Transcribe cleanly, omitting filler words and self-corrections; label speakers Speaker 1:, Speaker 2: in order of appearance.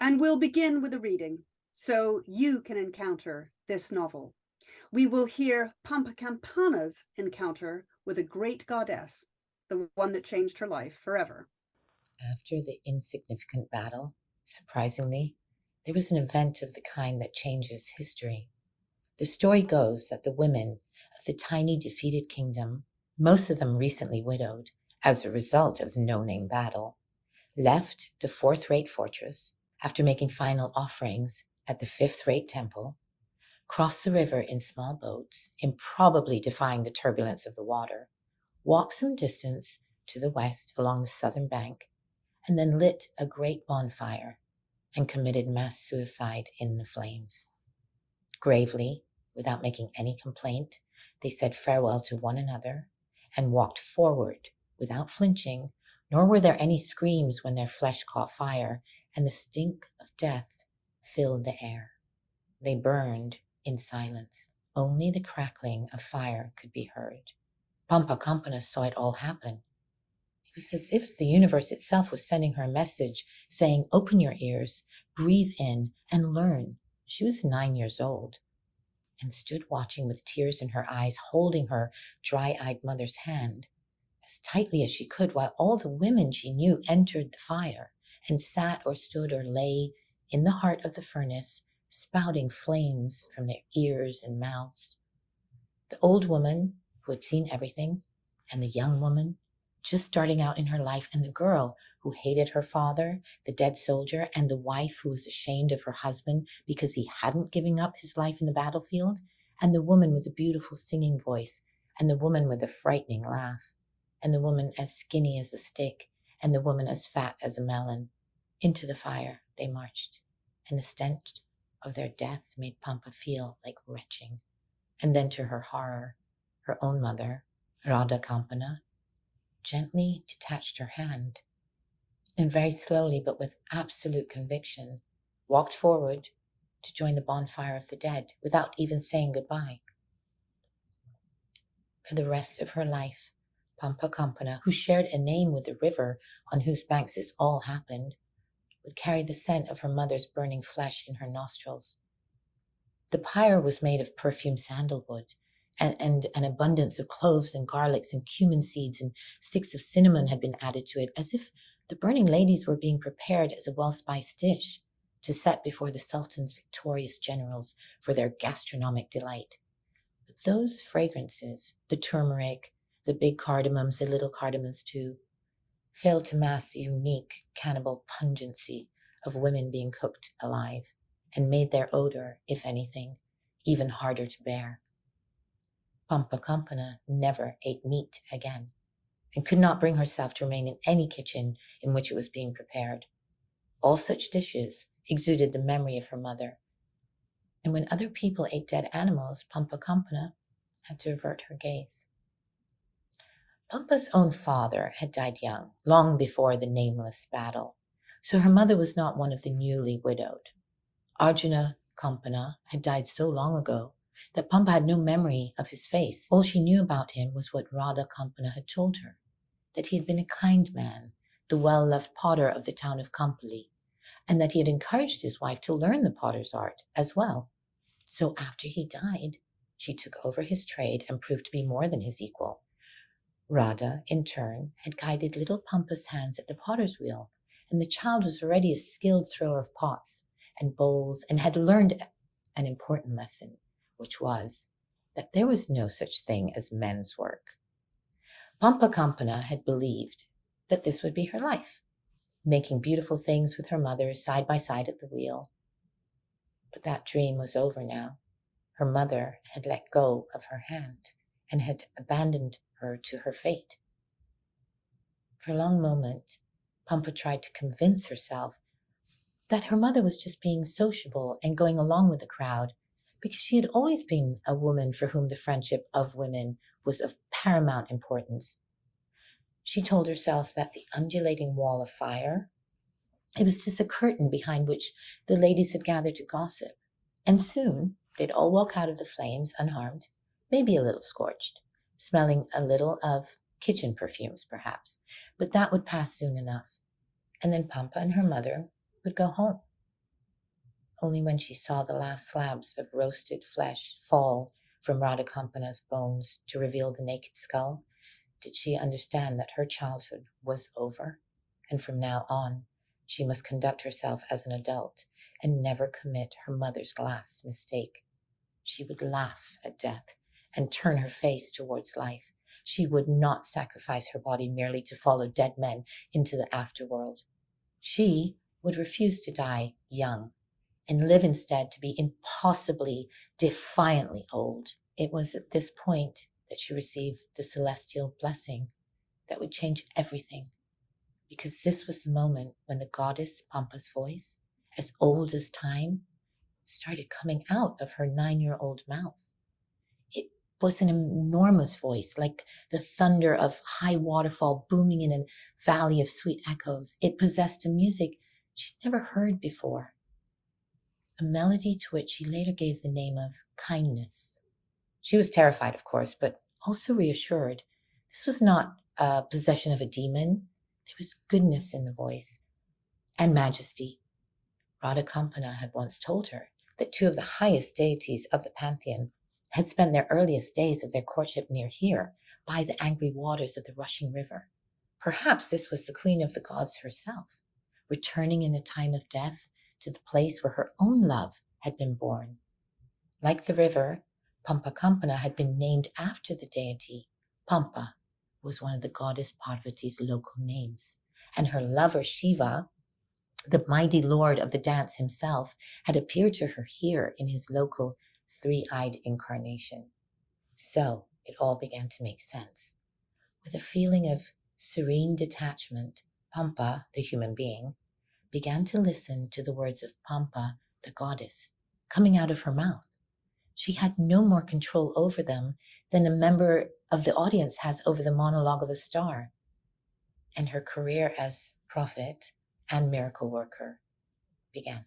Speaker 1: And we'll begin with a reading, so you can encounter this novel. We will hear Pampa Kampana's encounter with a great goddess, the one that changed her life forever.
Speaker 2: After the insignificant battle, surprisingly, there was an event of the kind that changes history. The story goes that the women of the tiny defeated kingdom, most of them recently widowed as a result of the no-name battle, left the fourth-rate fortress after making final offerings at the fifth-rate temple, crossed the river in small boats, improbably defying the turbulence of the water, walked some distance to the west along the southern bank, and then lit a great bonfire and committed mass suicide in the flames. Gravely, without making any complaint, they said farewell to one another and walked forward without flinching, nor were there any screams when their flesh caught fire and the stink of death filled the air. They burned in silence. Only the crackling of fire could be heard. Pampa Kampana saw it all happen. It was as if the universe itself was sending her a message saying, "Open your ears, breathe in, and learn." She was 9 years old and stood watching with tears in her eyes, holding her dry-eyed mother's hand as tightly as she could, while all the women she knew entered the fire and sat or stood or lay in the heart of the furnace, spouting flames from their ears and mouths. The old woman who had seen everything, and the young woman just starting out in her life, and the girl who hated her father, the dead soldier, and the wife who was ashamed of her husband because he hadn't given up his life in the battlefield, and the woman with the beautiful singing voice, and the woman with the frightening laugh, and the woman as skinny as a stick, and the woman as fat as a melon. Into the fire they marched, and the stench of their death made Pampa feel like retching. And then to her horror, her own mother, Radha Kampana, gently detached her hand and very slowly but with absolute conviction walked forward to join the bonfire of the dead without even saying goodbye. For the rest of her life, Pampa Kampana, who shared a name with the river on whose banks this all happened, would carry the scent of her mother's burning flesh in her nostrils. The pyre was made of perfumed sandalwood, and an abundance of cloves and garlics and cumin seeds and sticks of cinnamon had been added to it, as if the burning ladies were being prepared as a well-spiced dish to set before the Sultan's victorious generals for their gastronomic delight. But those fragrances, the turmeric, the big cardamoms, the little cardamoms too, failed to mask the unique cannibal pungency of women being cooked alive, and made their odor, if anything, even harder to bear. Pampa Kampana never ate meat again, and could not bring herself to remain in any kitchen in which it was being prepared. All such dishes exuded the memory of her mother, and when other people ate dead animals, Pampa Kampana had to avert her gaze. Pampa's own father had died young, long before the nameless battle, so her mother was not one of the newly widowed. Arjuna Kampana had died so long ago that Pampa had no memory of his face. All she knew about him was what Radha Kampana had told her, that he had been a kind man, the well-loved potter of the town of Kampali, and that he had encouraged his wife to learn the potter's art as well. So after he died, she took over his trade and proved to be more than his equal. Radha, in turn, had guided little Pampa's hands at the potter's wheel, and the child was already a skilled thrower of pots and bowls and had learned an important lesson, which was that there was no such thing as men's work. Pampa Kampana had believed that this would be her life, making beautiful things with her mother side by side at the wheel. But that dream was over now. Her mother had let go of her hand and had abandoned her to her fate. For a long moment, Pampa tried to convince herself that her mother was just being sociable and going along with the crowd, because she had always been a woman for whom the friendship of women was of paramount importance. She told herself that the undulating wall of fire, it was just a curtain behind which the ladies had gathered to gossip, and soon they'd all walk out of the flames unharmed, maybe a little scorched, smelling a little of kitchen perfumes perhaps, but that would pass soon enough, and then Pampa and her mother would go home. Only when she saw the last slabs of roasted flesh fall from Radha Kampana's bones to reveal the naked skull did she understand that her childhood was over, and from now on she must conduct herself as an adult and never commit her mother's last mistake. She would laugh at death and turn her face towards life. She would not sacrifice her body merely to follow dead men into the afterworld. She would refuse to die young and live instead to be impossibly, defiantly old. It was at this point that she received the celestial blessing that would change everything, because this was the moment when the goddess Pampa's voice, as old as time, started coming out of her 9-year-old mouth. It was an enormous voice, like the thunder of high waterfall booming in a valley of sweet echoes. It possessed a music she'd never heard before, a melody to which she later gave the name of kindness. She was terrified, of course, but also reassured. This was not a possession of a demon. There was goodness in the voice and majesty. Radha Kampana had once told her that two of the highest deities of the pantheon had spent their earliest days of their courtship near here, by the angry waters of the rushing river. Perhaps this was the queen of the gods herself, returning in a time of death to the place where her own love had been born. Like the river, Pampa Kampana had been named after the deity. Pampa was one of the goddess Parvati's local names, and her lover Shiva, the mighty lord of the dance himself, had appeared to her here in his local three-eyed incarnation. So it all began to make sense. With a feeling of serene detachment, Pampa, the human being, began to listen to the words of Pampa, the goddess, coming out of her mouth. She had no more control over them than a member of the audience has over the monologue of a star. And her career as prophet and miracle worker began.